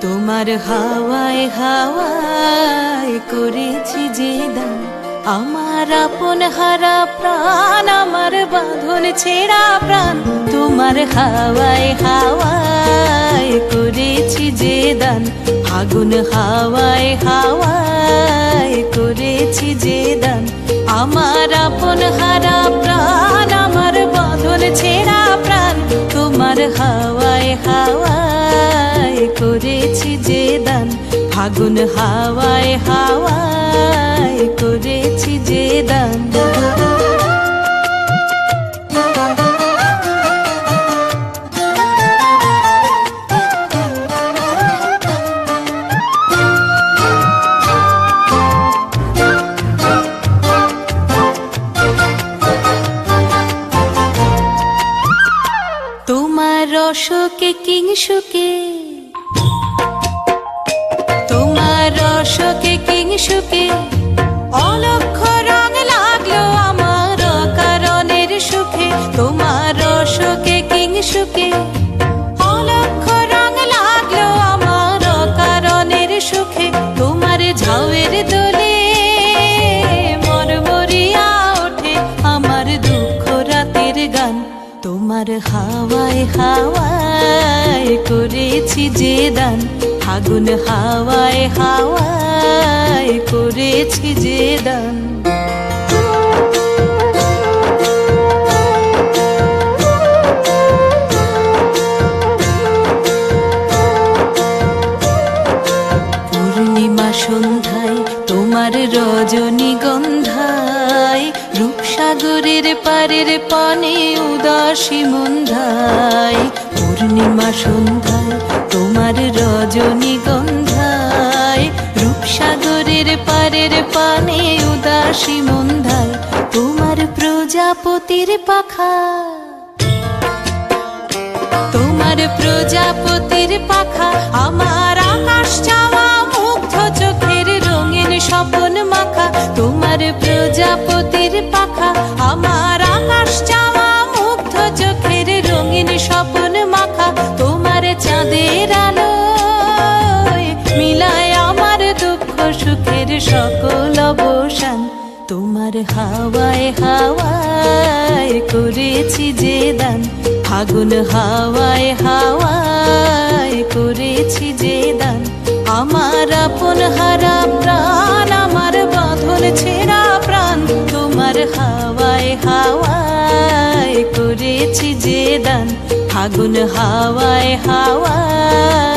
তোমার হাওয়ায় হাওয়ায় করেছি যে দান, আমার আপন হারা প্রাণ, আমার বাঁধন ছেঁড়া প্রাণ। তোমার হাওয়ায় হাওয়ায় করেছি যে দান, আগুন হাওয়ায় হাওয়ায় করেছি যে দান, আমার আপন হারা প্রাণ, আমার বাঁধন ছেঁড়া প্রাণ। তোমার হাওয়ায় হাওয়ায় করেছি যে দান, আগুন হাওয়ায় হাওয়ায় করেছি যে দান। তোমার রসকে কিংসুকে, তোমার রসকে কিংসুকে অলক্ষ রং লাগলো আমার কারণের সুখে। তোমার রসকে কিংসুকে অলক্ষ রং লাগলো আমার কারণের সুখে। তোমার ঝাউয়ের দোলে মরমরিয়া ওঠে আমার দুঃখ রাতের গান। তোমার হাওয়ায় হাওয়ায় করেছি যে দান, আগুন হাওয়ায় হাওয়ায় করেছি যে দান। পূর্ণিমা সন্ধ্যায় তোমার রজনীগন্ধায়, রূপসাগরের পারের পানে উদাসী মন্ধায়। পূর্ণিমা সন্ধ্যায় তোমার রজনীগন্ধায়, রূপসাগরের পারের পানে উদাসী মন্ধায়। তোমার প্রজাপতির পাখা, তোমার প্রজাপতির পাখা আমার আকাশ চাওয়া মুগ্ধ চোখের রঙিন স্বপন মাখা। তোমার প্রজাপতির পাখা আমার আকাশ চাওয়া মুগ্ধ চোখের রঙিন স্বপন মাখা। তোমার চাঁদের আলোয় মিলায় আমার দুঃখ সুখের সকল অবসান। তোমার হাওয়ায় হাওয়ায় করেছি যে দান, আগুন হাওয়ায় হাওয়ায় করেছি যে দান, আমার আপন হারা প্রাণ, আমার বাঁধন ছেঁড়া প্রাণ। তোমার হাওয়ায় হাওয়ায় করেছি যে দান, আগুন হাওয়ায় হাওয়ায়